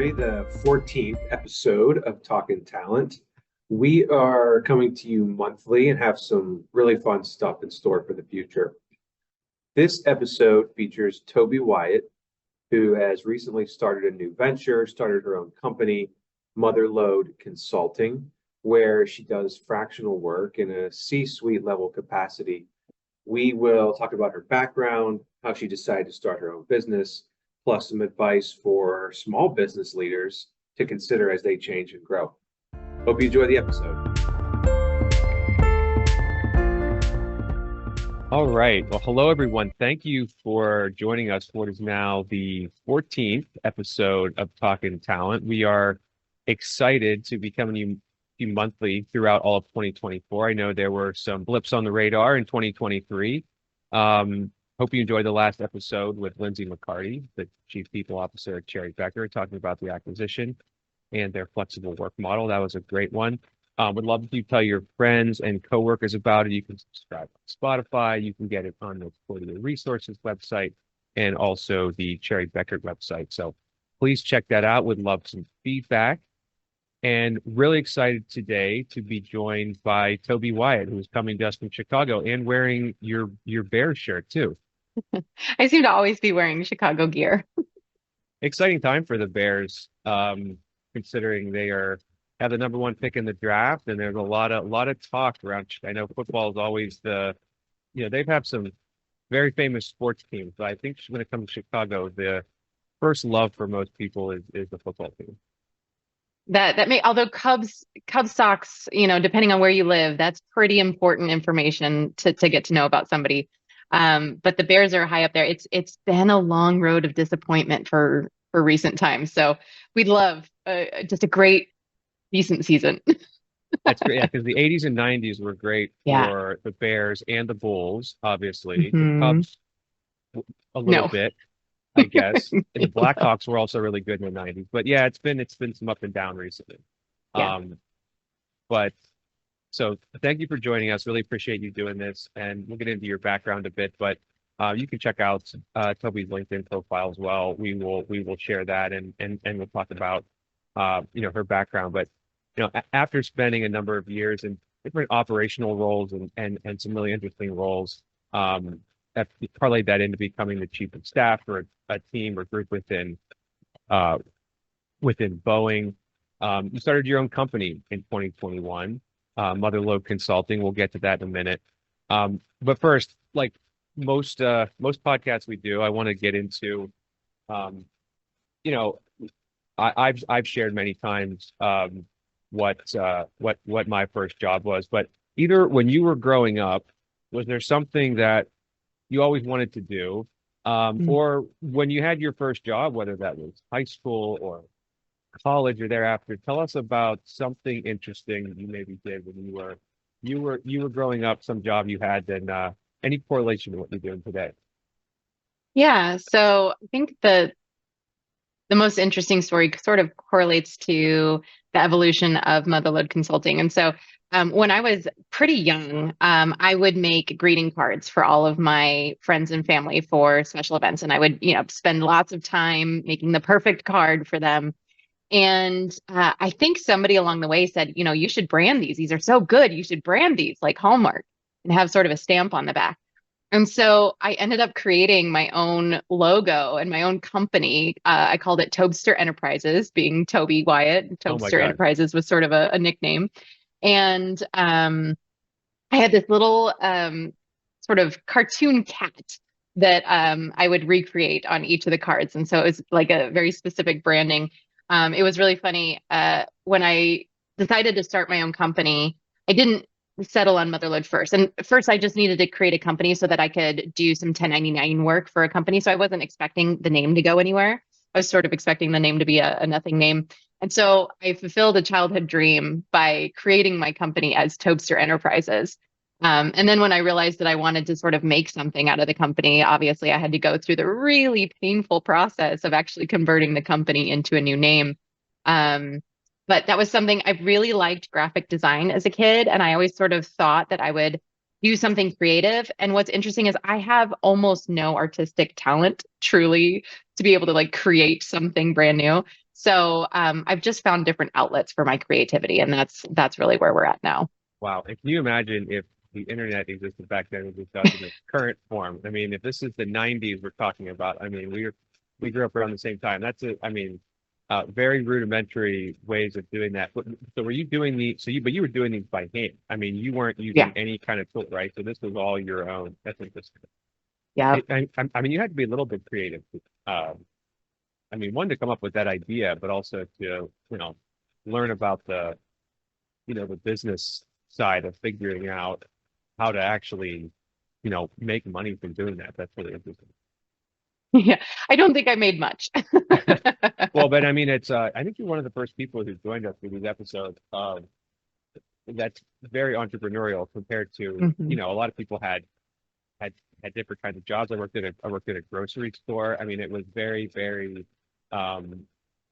everybody. The 14th episode of Talkin Talent. We are coming to you monthly and have some really fun stuff in store for the future. This episode features Tobey Wyatt, who has recently started a new venture, started her own company, Motherlode Consulting, where she does fractional work in a C-suite level capacity. We will talk about her background, how she decided to start her own business, plus some advice for small business leaders to consider as they change and grow. Hope you enjoy the episode. All right. Well, hello, everyone. Thank you for joining us for what is now the 14th episode of Talkin Talent. We are excited to be coming to you monthly throughout all of 2024. I know there were some blips on the radar in 2023. Hope you enjoyed the last episode with Lindsay McCarty, the Chief People Officer at Cherry Becker, talking about the acquisition and their flexible work model. That was a great one. Would love if you tell your friends and coworkers about it. You can subscribe on Spotify. You can get it on the Quarterly Resources website and also the Cherry Becker website. So please check that out. Would love some feedback. And really excited today to be joined by Tobey Wyatt, who's coming to us from Chicago and wearing your Bears shirt too. I seem to always be wearing Chicago gear. Exciting time for the Bears, considering they have the number one pick in the draft, and there's a lot of talk around. I know football is always they've had some very famous sports teams, but I think when it comes to Chicago, the first love for most people is the football team. Although Cubs Sox, depending on where you live, that's pretty important information to get to know about somebody. But the Bears are high up there. It's been a long road of disappointment for recent times. So we'd love just a great, decent season. That's great, yeah, because the 80s and 90s were great for the Bears and the Bulls, obviously. The Cubs, a little bit, I guess. And the Blackhawks were also really good in the 90s. But yeah, it's been some up and down recently. Yeah. So thank you for joining us. Really appreciate you doing this. And we'll get into your background a bit, but you can check out Tobey's LinkedIn profile as well. We will share that and we'll talk about her background. But after spending a number of years in different operational roles and some really interesting roles, that parlayed that into becoming the chief of staff for a team or group within Boeing. You started your own company in 2021. Motherlode Consulting. We'll get to that in a minute. But first, like most podcasts we do, I want to get into, I've shared many times what my first job was. But either when you were growing up, was there something that you always wanted to do, or when you had your first job, whether that was high school or college or thereafter, tell us about something interesting you maybe did when you were growing up, some job you had, and any correlation to what you're doing today. Yeah, so I think the most interesting story sort of correlates to the evolution of Motherlode Consulting. And so when I was pretty young, I would make greeting cards for all of my friends and family for special events. And I would, spend lots of time making the perfect card for them. And I think somebody along the way said, you should brand these. These are so good. You should brand these like Hallmark and have sort of a stamp on the back. And so I ended up creating my own logo and my own company. I called it Tobster Enterprises, being Tobey Wyatt. Tobster Enterprises was sort of a nickname. And I had this little sort of cartoon cat that I would recreate on each of the cards. And so it was like a very specific branding. It was really funny. When I decided to start my own company, I didn't settle on Motherlode first. And first, I just needed to create a company so that I could do some 1099 work for a company. So I wasn't expecting the name to go anywhere. I was sort of expecting the name to be a nothing name. And so I fulfilled a childhood dream by creating my company as Tobster Enterprises. And then when I realized that I wanted to sort of make something out of the company, obviously I had to go through the really painful process of actually converting the company into a new name. But that was something I really liked graphic design as a kid. And I always sort of thought that I would do something creative. And what's interesting is I have almost no artistic talent, truly, to be able to like create something brand new. So I've just found different outlets for my creativity, and that's really where we're at now. Wow. And can you imagine if the internet existed back then as it does in its current form? I mean, if this is the 90s we're talking about, I mean, we grew up around the same time. I mean, very rudimentary ways of doing that. So were you doing but you were doing these by hand. I mean, you weren't using Yeah. any kind of tool, right? So this was all your own. That's interesting. Yeah. I mean, you had to be a little bit creative. I mean, one to come up with that idea, but also to, learn about the business side of figuring out how to actually, make money from doing that. That's really interesting. Yeah. I don't think I made much. Well, but I mean, I think you're one of the first people who joined us for these episodes. That's very entrepreneurial compared to, Mhm. a lot of people had different kinds of jobs. I worked at a grocery store. I mean, it was very, very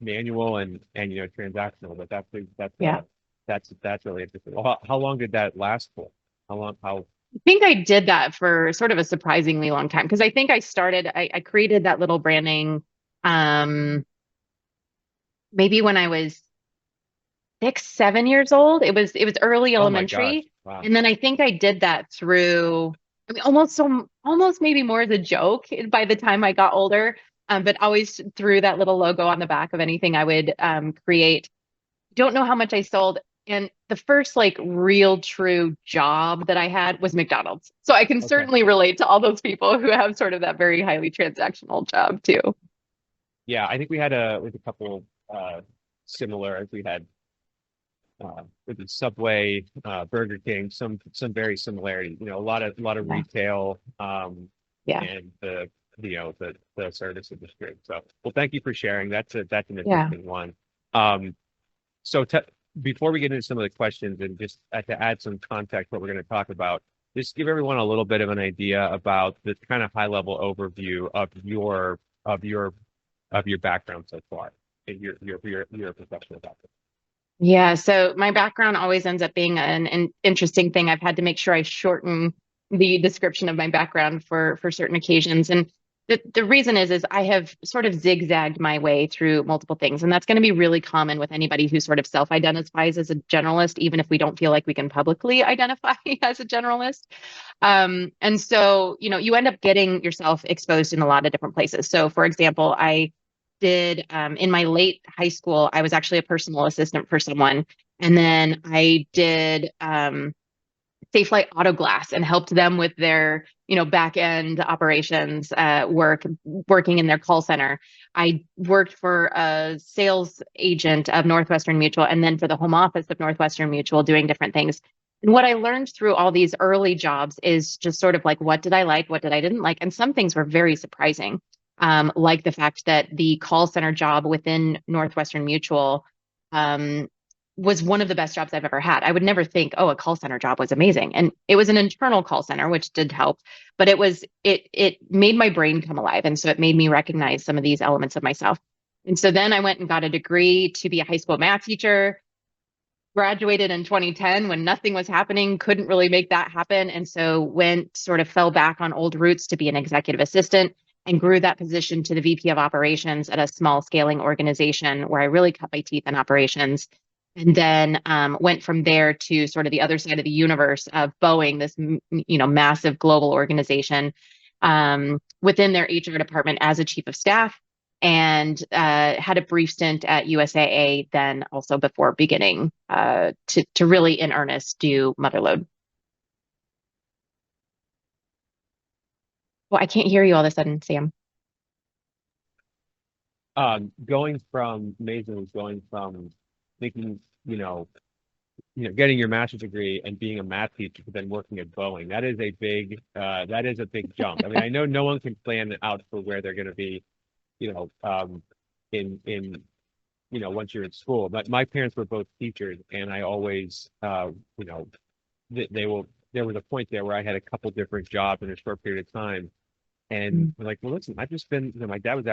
manual and transactional. But Yeah. that's really interesting. Well, how long did that last for? How long? How? I think I did that for sort of a surprisingly long time because I think I created that little branding um, maybe when I was 6, 7 years old. It was early Oh my gosh! elementary. Wow. And then I think I did that through, I mean, almost maybe more as a joke by the time I got older. But always threw that little logo on the back of anything I would create. Don't know how much I sold. And the first like real true job that I had was McDonald's. So I can Okay. certainly relate to all those people who have sort of that very highly transactional job too. Yeah, I think we had a couple similar as we had with the Subway, Burger King, some very similarity. A lot of Yeah. retail, Yeah. and the service industry. So, well, thank you for sharing. That's an Yeah. interesting one. Um, so before we get into some of the questions and just to add some context, what we're going to talk about, just give everyone a little bit of an idea about the kind of high level overview of your of your background so far, your professional background. Yeah, so my background always ends up being an interesting thing. I've had to make sure I shorten the description of my background for certain occasions. And the reason is I have sort of zigzagged my way through multiple things. And that's going to be really common with anybody who sort of self-identifies as a generalist, even if we don't feel like we can publicly identify as a generalist. And so, you end up getting yourself exposed in a lot of different places. So, for example, I did in my late high school, I was actually a personal assistant for someone. And then I did Safe Flight Auto Glass and helped them with their, back end operations working in their call center. I worked for a sales agent of Northwestern Mutual and then for the home office of Northwestern Mutual doing different things. And what I learned through all these early jobs is just sort of like, what did I like? What did I didn't like? And some things were very surprising. Like the fact that the call center job within Northwestern Mutual was one of the best jobs I've ever had. I would never think, oh, a call center job was amazing. And it was an internal call center, which did help, but it made my brain come alive. And so it made me recognize some of these elements of myself. And so then I went and got a degree to be a high school math teacher, graduated in 2010 when nothing was happening, couldn't really make that happen. And so sort of fell back on old roots to be an executive assistant and grew that position to the VP of operations at a small scaling organization where I really cut my teeth in operations. And then went from there to sort of the other side of the universe of Boeing, this massive global organization within their HR department as a chief of staff, and had a brief stint at USAA. Then also before beginning to really in earnest do Motherlode. Well, I can't hear you all of a sudden, Sam. Going from thinking, getting your master's degree and being a math teacher, but then working at Boeing. That is a big jump. I mean, I know no one can plan out for where they're going to be, in once you're in school. But my parents were both teachers, and I always, there was a point there where I had a couple different jobs in a short period of time. And we're like, well, listen, I've just been, my dad's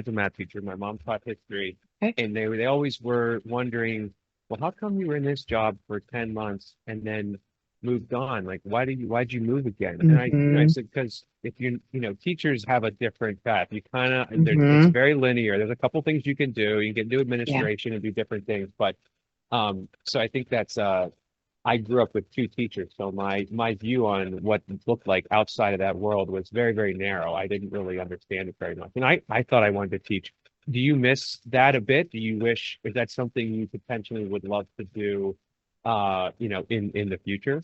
a math teacher. My mom taught history. Okay. And they always were wondering, well, how come you were in this job for 10 months and then moved on. Like, why'd you move again? And I Mm-hmm. said, because if teachers have a different path. You kind of, it's Mm-hmm. very linear. There's a couple things you can do. You can do Yeah. administration and do different things. But, so I think that's, I grew up with two teachers. So my view on what it looked like outside of that world was very, very narrow. I didn't really understand it very much. And I thought I wanted to teach. Do you miss that a bit? Do you wish, is that something you potentially would love to do, in the future?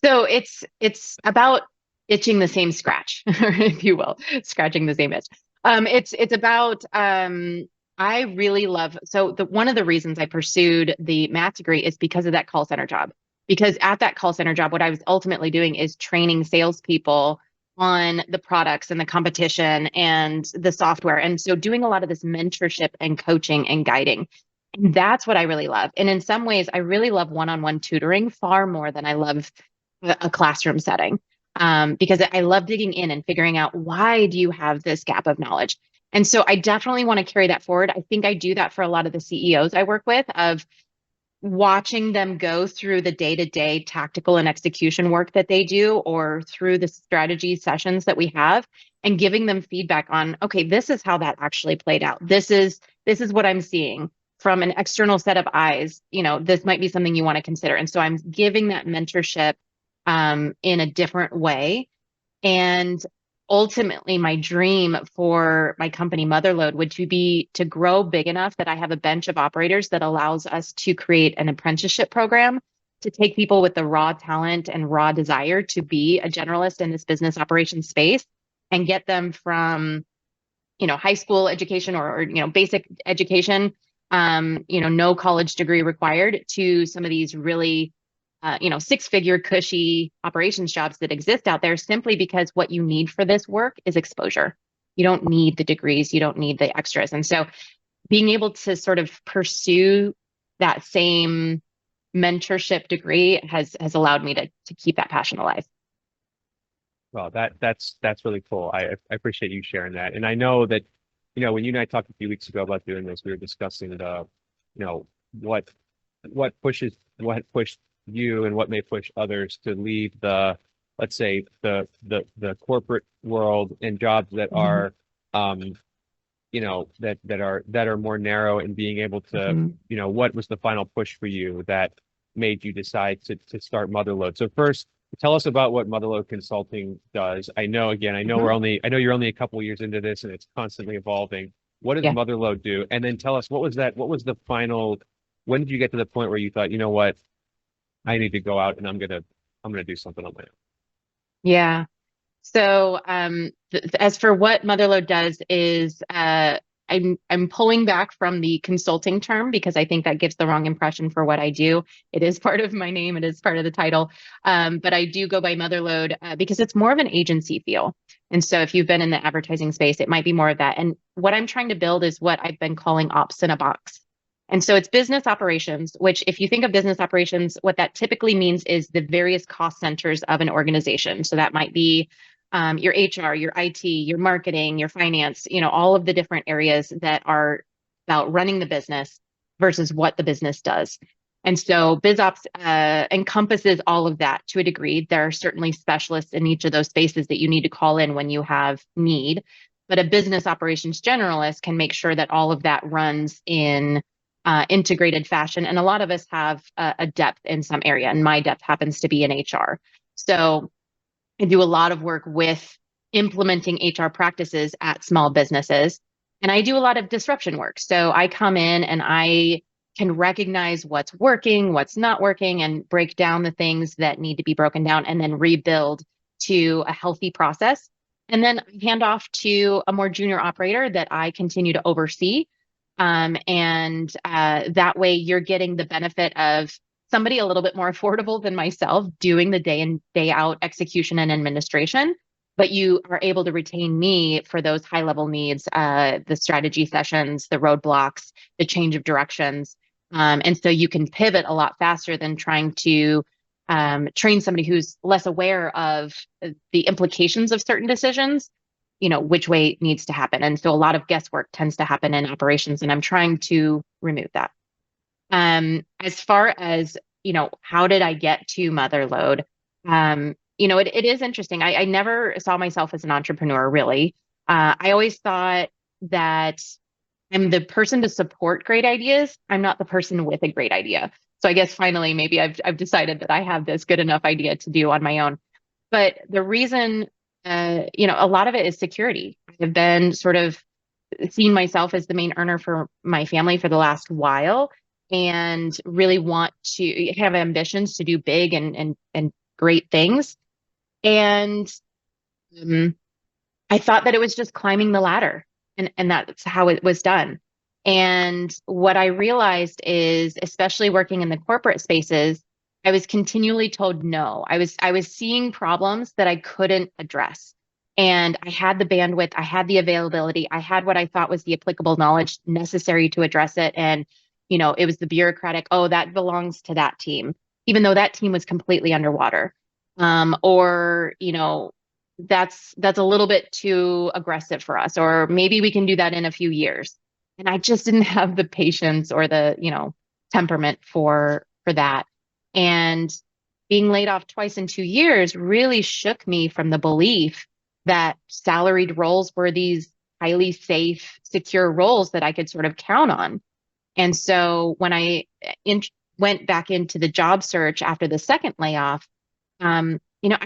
So it's about itching the same scratch, or if you will, scratching the same itch. It's about I really love so the one of the reasons I pursued the math degree is because of that call center job. Because at that call center job, what I was ultimately doing is training salespeople on the products and the competition and the software. And so doing a lot of this mentorship and coaching and guiding. And that's what I really love. And in some ways, I really love one-on-one tutoring far more than I love a classroom setting, because I love digging in and figuring out why do you have this gap of knowledge. And so I definitely want to carry that forward. I think I do that for a lot of the CEOs I work with, of watching them go through the day-to-day tactical and execution work that they do, or through the strategy sessions that we have, and giving them feedback on, okay, this is how that actually played out. This is what I'm seeing from an external set of eyes. This might be something you want to consider. And so I'm giving that mentorship in a different way. And ultimately, my dream for my company, Motherlode, would to be to grow big enough that I have a bench of operators that allows us to create an apprenticeship program to take people with the raw talent and raw desire to be a generalist in this business operations space, and get them from, high school education, or basic education, no college degree required, to some of these really six-figure cushy operations jobs that exist out there, simply because what you need for this work is exposure. You don't need the degrees, you don't need the extras. And so being able to sort of pursue that same mentorship degree has allowed me to keep that passion alive. Well, that's really cool. I appreciate you sharing that. And I know that, when you and I talked a few weeks ago about doing this, we were discussing you know, what what pushed you and what may push others to leave let's say the corporate world, and jobs that Mhm. are, that are more narrow, and being able to, Mhm. what was the final push for you that made you decide to start Motherlode? So first, tell us about what Motherlode Consulting does. Mhm. I know you're only a couple of years into this, and it's constantly evolving. What does Yeah. Motherlode do? And then tell us, what was the final, when did you get to the point where you thought, you know what, I need to go out and I'm gonna do something on my own? Yeah. So, as for what Motherlode does is, I'm pulling back from the consulting term, because I think that gives the wrong impression for what I do. It is part of my name, it is part of the title, but I do go by Motherlode, because it's more of an agency feel. And so, if you've been in the advertising space, it might be more of that. And what I'm trying to build is what I've been calling ops in a box. And so it's business operations, which, if you think of business operations, what that typically means is the various cost centers of an organization. So that might be your HR, your IT, your marketing, your finance, all of the different areas that are about running the business versus what the business does. And so BizOps encompasses all of that to a degree. There are certainly specialists in each of those spaces that you need to call in when you have need. But a business operations generalist can make sure that all of that runs in integrated fashion. And a lot of us have a depth in some area, and my depth happens to be in HR. So I do a lot of work with implementing HR practices at small businesses. And I do a lot of disruption work. So I come in and I can recognize what's working, what's not working, and break down the things that need to be broken down, and then rebuild to a healthy process. And then hand off to a more junior operator that I continue to oversee. And that way you're getting the benefit of somebody a little bit more affordable than myself doing the day in, day out execution and administration, but you are able to retain me for those high level needs, the strategy sessions, the roadblocks, the change of directions. And so you can pivot a lot faster than trying to train somebody who's less aware of the implications of certain decisions, which way it needs to happen. And so a lot of guesswork tends to happen in operations, and I'm trying to remove that. As far as how did I get to Motherlode? It is interesting. I never saw myself as an entrepreneur, really. I always thought that I'm the person to support great ideas. I'm not the person with a great idea. So I guess finally, maybe I've decided that I have this good enough idea to do on my own. But the reason, a lot of it is security. I've been sort of seen myself as the main earner for my family for the last while, and really want to have ambitions to do big and great things. And I thought that it was just climbing the ladder, and that's how it was done. And what I realized is, especially working in the corporate spaces, I was continually told no. I was seeing problems that I couldn't address. And I had the bandwidth, I had the availability, I had what I thought was the applicable knowledge necessary to address it. And, it was the bureaucratic, oh, that belongs to that team, even though that team was completely underwater. Or, that's a little bit too aggressive for us, or maybe we can do that in a few years. And I just didn't have the patience or the, temperament for that. And being laid off twice in 2 years really shook me from the belief that salaried roles were these highly safe, secure roles that I could sort of count on. And so when I went back into the job search after the second layoff, I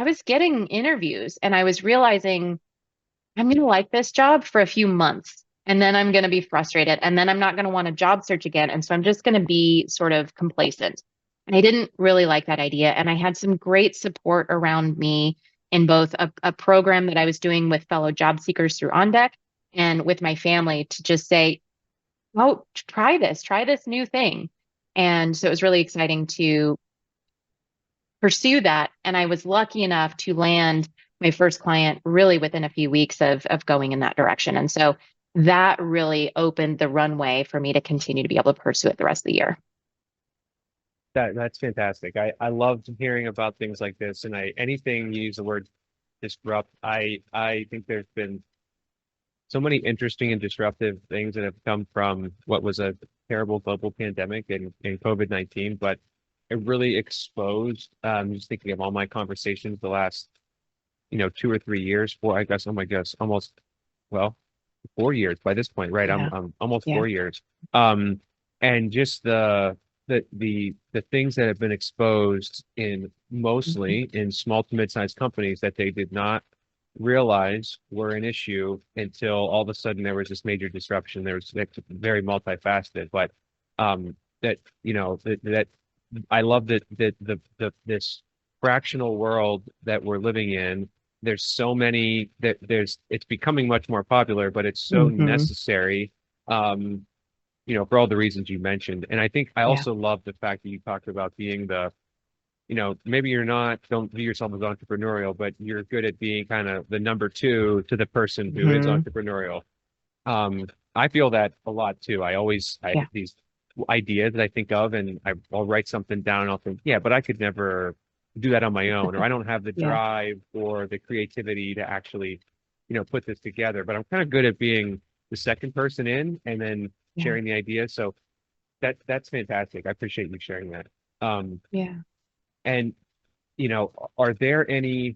was getting interviews and I was realizing I'm going to like this job for a few months, and then I'm going to be frustrated, and then I'm not going to want to job search again. And so I'm just going to be sort of complacent. And I didn't really like that idea. And I had some great support around me in both a program that I was doing with fellow job seekers through On Deck, and with my family, to just say, oh, try this new thing. And so it was really exciting to pursue that. And I was lucky enough to land my first client really within a few weeks of going in that direction. And so that really opened the runway for me to continue to be able to pursue it the rest of the year. That's fantastic. I love hearing about things like this, and anything you use the word disrupt. I think there's been so many interesting and disruptive things that have come from what was a terrible global pandemic and COVID-19, but it really exposed, just thinking of all my conversations the last, 2 or 3 years, I guess, oh my gosh, almost, well, 4 years by this point, right? Yeah. I'm almost Yeah. 4 years. And just the things that have been exposed in mostly in small to mid-sized companies that they did not realize were an issue until all of a sudden there was this major disruption. There was very multifaceted, but that I love that this fractional world that we're living in. There's so many that it's becoming much more popular, but it's so necessary. For all the reasons you mentioned. And I think I also love the fact that you talked about being maybe don't view yourself as entrepreneurial, but you're good at being kind of the number two to the person who is entrepreneurial. I feel that a lot too. I have these ideas that I think of, and I'll write something down and I'll think, yeah, but I could never do that on my own, or I don't have the drive or the creativity to actually, put this together. But I'm kind of good at being the second person in and then sharing the idea. So that's fantastic. I appreciate you sharing that. And are there any,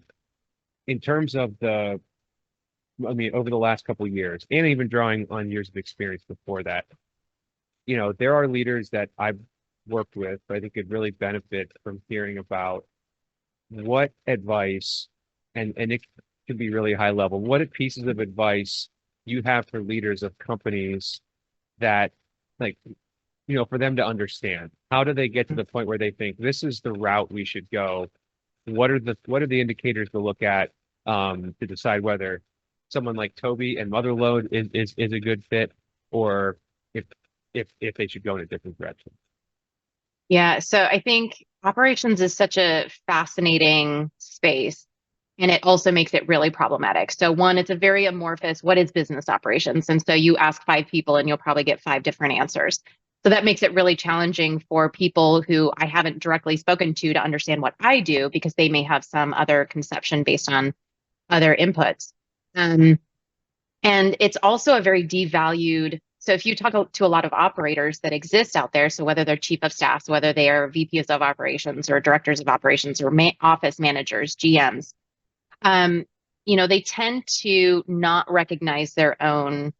in terms of over the last couple of years, and even drawing on years of experience before that, there are leaders that I've worked with, but I think could really benefit from hearing about what advice, and it can be really high level, what pieces of advice you have for leaders of companies that, for them to understand. How do they get to the point where they think this is the route we should go? What are the indicators to look at to decide whether someone like Tobey and Motherlode is a good fit, or if they should go in a different direction? Yeah, so I think operations is such a fascinating space, and it also makes it really problematic. So one, it's a very amorphous, what is business operations? And so you ask 5 people and you'll probably get 5 different answers. So that makes it really challenging for people who I haven't directly spoken to understand what I do, because they may have some other conception based on other inputs. And it's also a very devalued So if you talk to a lot of operators that exist out there, so whether they're chief of staff, whether they are VPs of operations or directors of operations or office managers, GMs, they tend to not recognize their own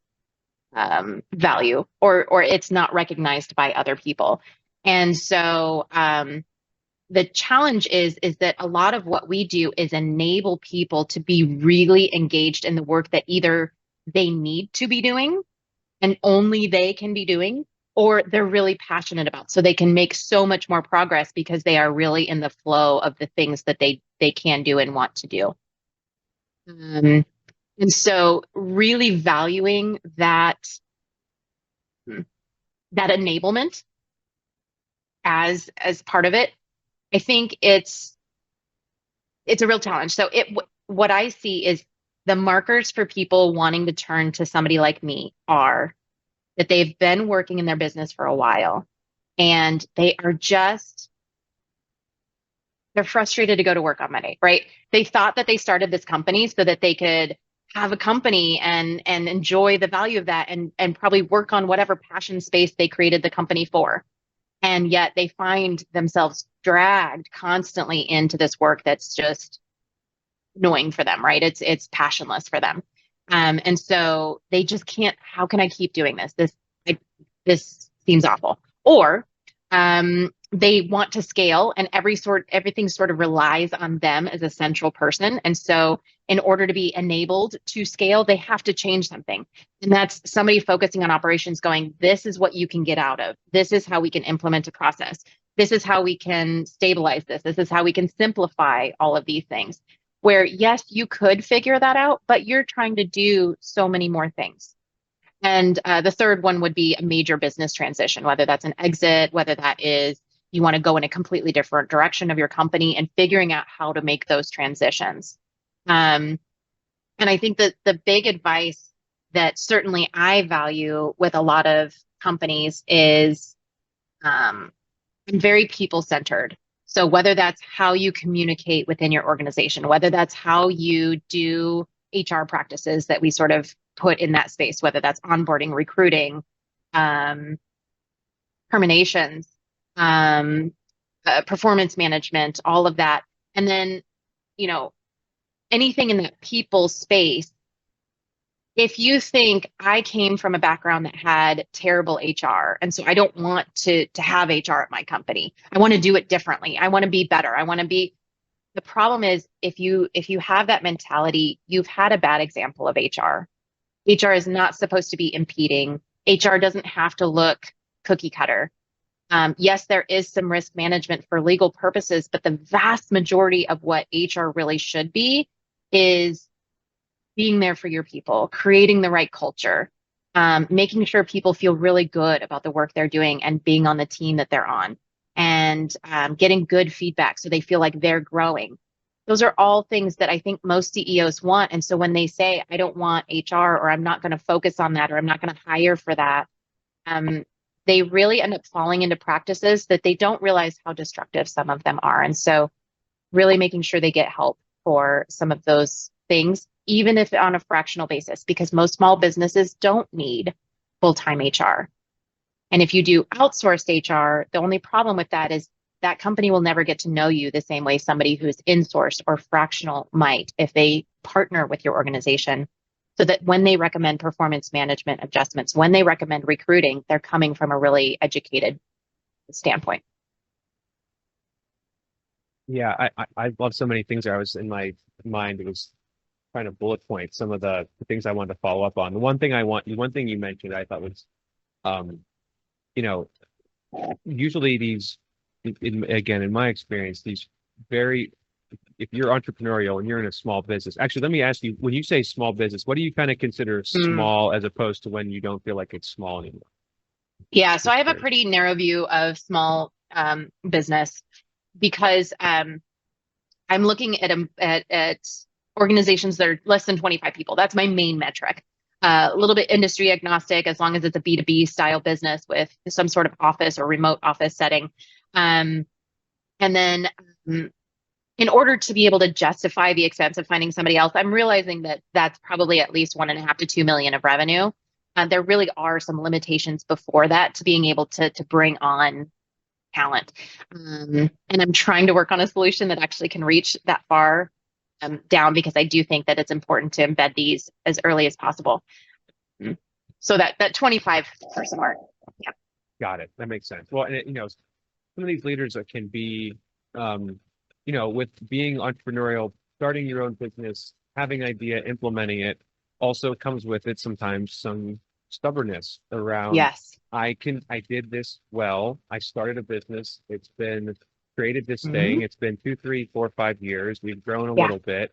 value, or it's not recognized by other people. And so the challenge is that a lot of what we do is enable people to be really engaged in the work that either they need to be doing and only they can be doing, or they're really passionate about, so they can make so much more progress because they are really in the flow of the things that they can do and want to do. And so really valuing that enablement as part of it, I think it's a real challenge. So what I see is the markers for people wanting to turn to somebody like me are that they've been working in their business for a while and they're frustrated to go to work on Monday, right? They thought that they started this company so that they could have a company and enjoy the value of that and probably work on whatever passion space they created the company for. And yet they find themselves dragged constantly into this work that's just annoying for them, right? It's passionless for them. And so they just can't, how can I keep doing this? This seems awful. Or they want to scale and everything sort of relies on them as a central person. And so in order to be enabled to scale, they have to change something. And that's somebody focusing on operations going, this is what you can get out of. This is how we can implement a process. This is how we can stabilize this. This is how we can simplify all of these things. Where, yes, you could figure that out, but you're trying to do so many more things. And the third one would be a major business transition, whether that's an exit, whether that is you want to go in a completely different direction of your company and figuring out how to make those transitions. And I think that the big advice that certainly I value with a lot of companies is I'm very people-centered. So whether that's how you communicate within your organization, whether that's how you do HR practices that we sort of put in that space, whether that's onboarding, recruiting, terminations, performance management, all of that. And then, anything in that people space, if you think I came from a background that had terrible HR, and so I don't want to have HR at my company, I want to do it differently. I want to be better. The problem is if you have that mentality, you've had a bad example of HR. HR is not supposed to be impeding. HR doesn't have to look cookie cutter. Yes, there is some risk management for legal purposes, but the vast majority of what HR really should be is being there for your people, creating the right culture, making sure people feel really good about the work they're doing and being on the team that they're on, and getting good feedback so they feel like they're growing. Those are all things that I think most CEOs want. And so when they say, I don't want HR, or I'm not going to focus on that, or I'm not going to hire for that, they really end up falling into practices that they don't realize how destructive some of them are. And so really making sure they get help for some of those things, even if on a fractional basis, because most small businesses don't need full-time HR. And if you do outsourced HR, the only problem with that is that company will never get to know you the same way somebody who's insourced or fractional might if they partner with your organization, so that when they recommend performance management adjustments, when they recommend recruiting, they're coming from a really educated standpoint. Yeah, I love so many things. I was in my mind, it was trying to bullet point some of the things I wanted to follow up on. The one thing you mentioned I thought was, usually these, again, in my experience, these if you're entrepreneurial and you're in a small business, actually, let me ask you, when you say small business, what do you kind of consider small as opposed to when you don't feel like it's small anymore? Yeah, so I have a pretty narrow view of small business because I'm looking at organizations that are less than 25 people. That's my main metric. A little bit industry agnostic, as long as it's a B2B style business with some sort of office or remote office setting. And then in order to be able to justify the expense of finding somebody else, I'm realizing that that's probably at least 1.5 to 2 million of revenue. there really are some limitations before that to being able to bring on talent. And I'm trying to work on a solution that actually can reach that far down, because I do think that it's important to embed these as early as possible. So that 25 person mark. Yeah. Got it. That makes sense. Well, and some of these leaders that can be, with being entrepreneurial, starting your own business, having an idea, implementing it, also comes with it sometimes some stubbornness around, Yes. I did this well. I started a business. It's been created this thing. It's been 2, 3, 4, 5 years. We've grown a little bit.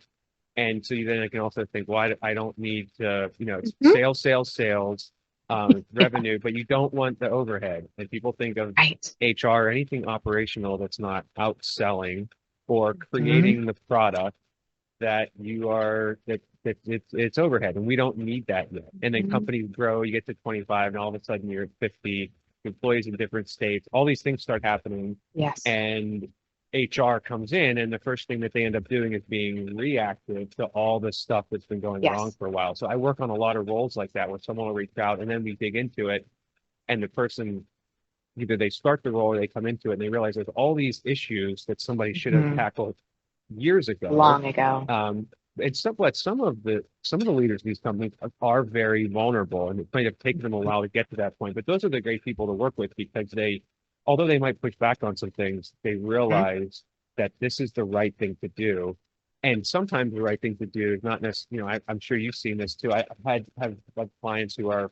And so then I can also think, well, I don't need to, it's sales, revenue, but you don't want the overhead. And people think of HR or anything operational that's not outselling or creating the product that you are, that it's overhead. And we don't need that yet. And then companies grow, you get to 25 and all of a sudden you're at 50 employees in different states. All these things start happening. Yes. And HR comes in, and the first thing that they end up doing is being reactive to all the stuff that's been going wrong for a while. So I work on a lot of roles like that where someone will reach out and then we dig into it, and the person, either they start the role or they come into it and they realize there's all these issues that somebody should have tackled years ago. Long ago. And some of the leaders of these companies are very vulnerable, and it might have taken them a while to get to that point. But those are the great people to work with, because although they might push back on some things, they realize that this is the right thing to do. And sometimes the right thing to do is not necessarily, I'm sure you've seen this too. Have clients who are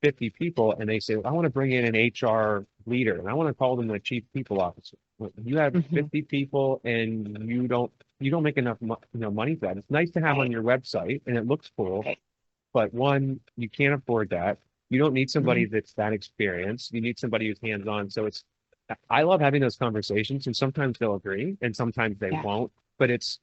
50 people and they say, I want to bring in an HR leader and I want to call them the chief people officer. You have 50 people and you don't make enough money for that. It's nice to have on your website and it looks cool, but one, you can't afford that. You don't need somebody that's that experienced. You need somebody who's hands-on. So I love having those conversations, and sometimes they'll agree and sometimes they won't. But it's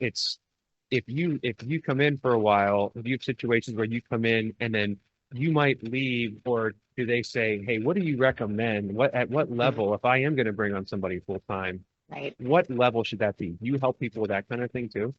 if you come in for a while, if you have situations where you come in and then you might leave, or do they say, hey, what do you recommend? At what level, if I am going to bring on somebody full time, what level should that be? You help people with that kind of thing too?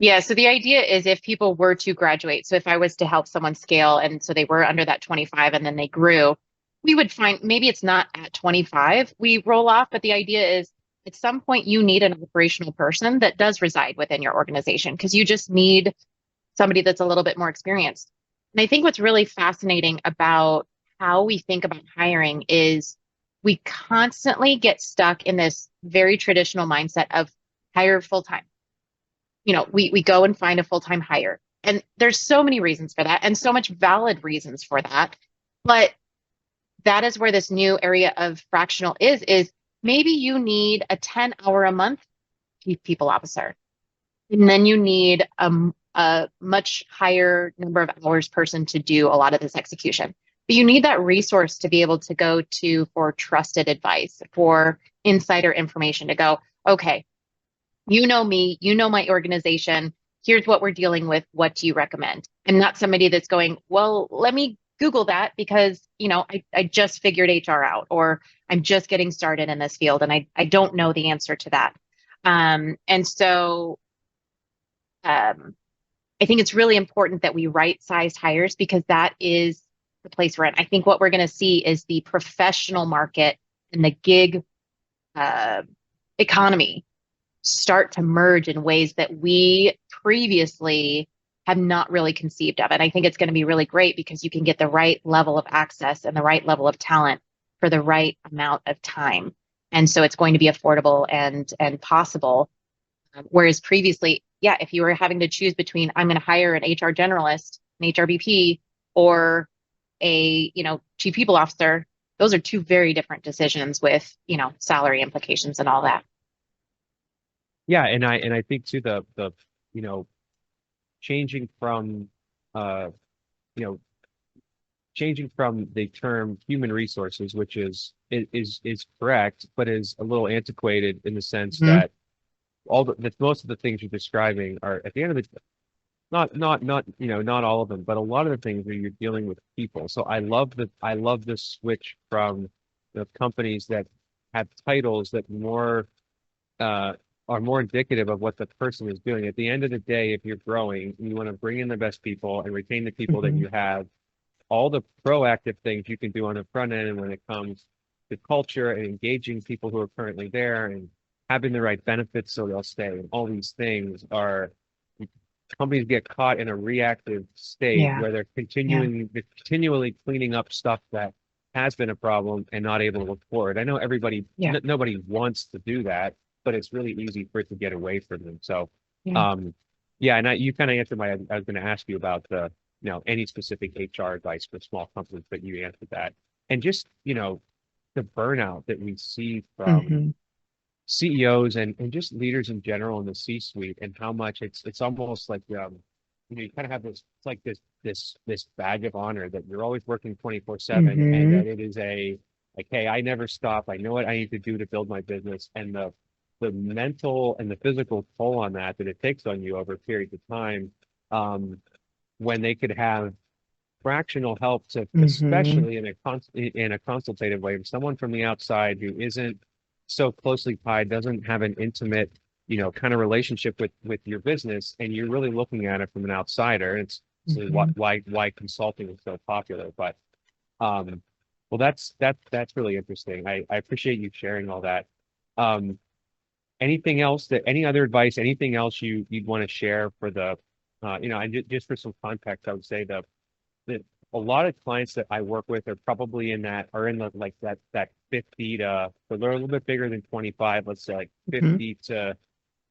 Yeah, so the idea is if people were to graduate, so if I was to help someone scale and so they were under that 25 and then they grew, we would find maybe it's not at 25 we roll off, but the idea is at some point you need an operational person that does reside within your organization, because you just need somebody that's a little bit more experienced. And I think what's really fascinating about how we think about hiring is we constantly get stuck in this very traditional mindset of hire full-time. We go and find a full-time hire. And there's so many reasons for that and so much valid reasons for that. But that is where this new area of fractional is maybe you need a 10-hour a month chief people officer. And then you need a much higher number of hours person to do a lot of this execution. But you need that resource to be able to go to for trusted advice, for insider information, to go, okay, you know me, you know my organization, here's what we're dealing with, what do you recommend? And not somebody that's going, well, let me Google that because, I just figured HR out, or I'm just getting started in this field and I don't know the answer to that. And so I think it's really important that we right-size hires, because that is the place we're in. I think what we're going to see is the professional market and the gig economy start to merge in ways that we previously have not really conceived of. And I think it's going to be really great because you can get the right level of access and the right level of talent for the right amount of time. And so it's going to be affordable and possible. Whereas previously, if you were having to choose between, I'm going to hire an HR generalist, an HRBP, or a, chief people officer, those are two very different decisions with, salary implications and all that. Yeah, and I think too the changing from the term human resources, which is correct, but is a little antiquated in the sense that most of the things you're describing are at the end of the not all of them, but a lot of the things where you're dealing with people. So I love the switch from the companies that have titles that are more indicative of what the person is doing. At the end of the day, if you're growing, you want to bring in the best people and retain the people that you have. all the proactive things you can do on the front end when it comes to culture and engaging people who are currently there and having the right benefits so they'll stay. And all these things are companies get caught in a reactive state Yeah. where they're continually cleaning up stuff that has been a problem and not able to look forward. I know everybody, Yeah. nobody wants to do that, but it's really easy for it to get away from them. So, Yeah. yeah, and you kind of answered I was going to ask you about the, any specific HR advice for small companies, but you answered that. And just, the burnout that we see from hmm CEOs and just leaders in general in the C-suite, and how much it's almost like you kind of have this, it's like this badge of honor that you're always working 24/7, and hmm that it is like, hey, I never stop. I know what I need to do to build my business, and the mental and the physical toll on that it takes on you over periods of time, when they could have fractional help to, hmm especially in a consultative way, someone from the outside who isn't so closely tied, doesn't have an intimate, kind of relationship with your business, and you're really looking at it from an outsider. It's so hmm why consulting is so popular. But well, that's really interesting. I appreciate you sharing all that. Um, anything else any other advice, anything else you'd want to share for the, and just for some context, I would say that a lot of clients that I work with are probably are in the like that 50 to, but they're a little bit bigger than 25, let's say like hmm 50 to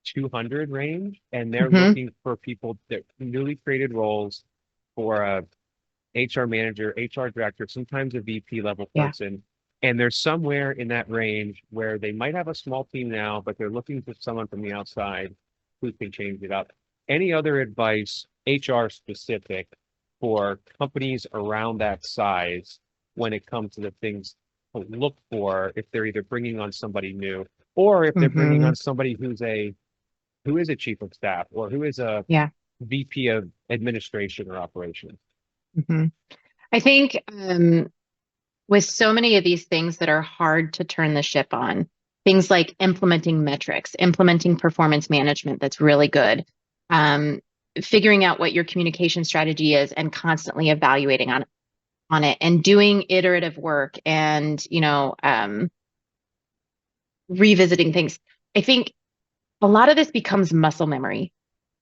200 range, and they're hmm looking for people that newly created roles for a HR manager, HR director, sometimes a VP level Yeah. person. And they're somewhere in that range where they might have a small team now, but they're looking for someone from the outside who can change it up. Any other advice, HR specific, for companies around that size when it comes to the things to look for if they're either bringing on somebody new, or if they're bringing hmm on somebody who is a chief of staff, or who is a Yeah. VP of administration or operations? hmm I think with so many of these things that are hard to turn the ship on, things like implementing metrics, implementing performance management that's really good, um, figuring out what your communication strategy is and constantly evaluating on it, and doing iterative work, and revisiting things. I think a lot of this becomes muscle memory.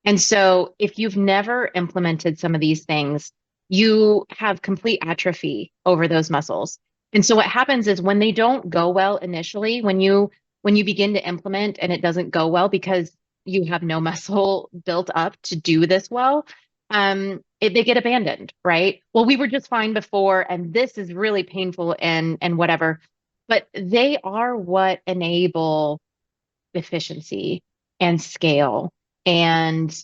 And so if you've never implemented some of these things, you have complete atrophy over those muscles. And so what happens is when they don't go well initially, when you begin to implement and it doesn't go well because you have no muscle built up to do this well, they get abandoned, right? Well, we were just fine before, and this is really painful and whatever. But they are what enable efficiency and scale, and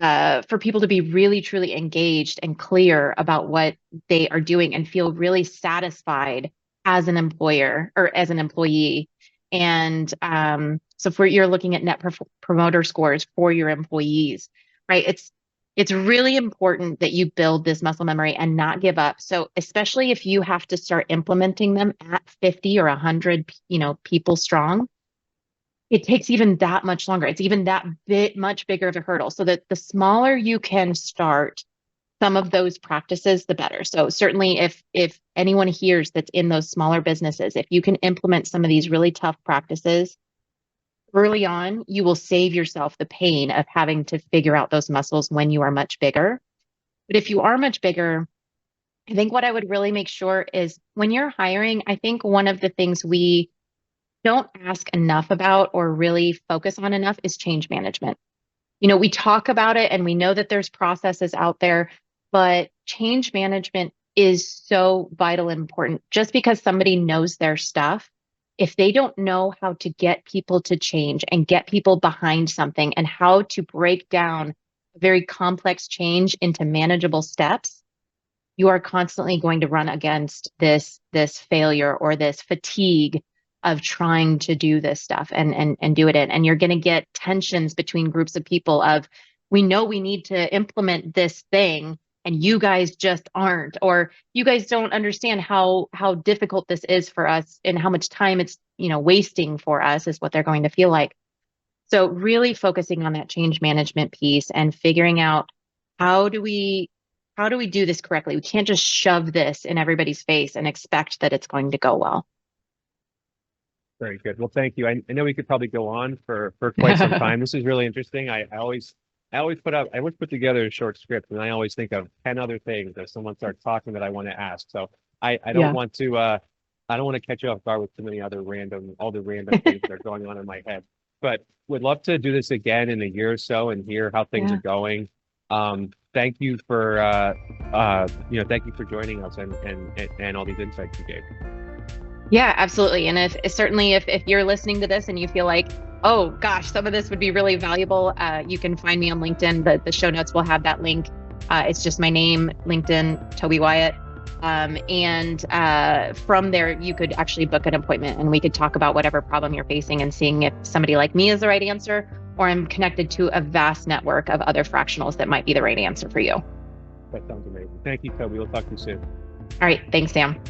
for people to be really truly engaged and clear about what they are doing and feel really satisfied as an employer or as an employee. And so for you're looking at net promoter scores for your employees, right? It's really important that you build this muscle memory and not give up. So especially if you have to start implementing them at 50 or 100, people strong, it takes even that much longer. It's even that bit much bigger of a hurdle. So that the smaller you can start some of those practices, the better. So certainly if anyone hears that's in those smaller businesses, if you can implement some of these really tough practices early on, you will save yourself the pain of having to figure out those muscles when you are much bigger. But if you are much bigger, I think what I would really make sure is when you're hiring, I think one of the things we don't ask enough about or really focus on enough is change management. We talk about it and we know that there's processes out there, but change management is so vital and important. Just because somebody knows their stuff, if they don't know how to get people to change and get people behind something and how to break down a very complex change into manageable steps, you are constantly going to run against this failure or this fatigue of trying to do this stuff and do it in. And you're going to get tensions between groups of people of, we know we need to implement this thing and you guys just aren't, or you guys don't understand how difficult this is for us and how much time it's, wasting for us, is what they're going to feel like. So really focusing on that change management piece and figuring out how do we how do we do this correctly? We can't just shove this in everybody's face and expect that it's going to go well. Very good. Well, thank you. I know we could probably go on for quite some time. This is really interesting. I always put together a short script, and I always think of 10 other things if someone starts talking that I want to ask. So I don't want to catch you off guard with too many other random things that are going on in my head. But would love to do this again in a year or so and hear how things are going. Thank you for joining us and all these insights you gave. Yeah, absolutely. And if you're listening to this and you feel like, oh gosh, some of this would be really valuable, you can find me on LinkedIn. The show notes will have that link. It's just my name, LinkedIn, Tobey Wyatt. And from there, you could actually book an appointment and we could talk about whatever problem you're facing and seeing if somebody like me is the right answer, or I'm connected to a vast network of other fractionals that might be the right answer for you. That sounds amazing. Thank you, Tobey. We'll talk to you soon. All right. Thanks, Sam.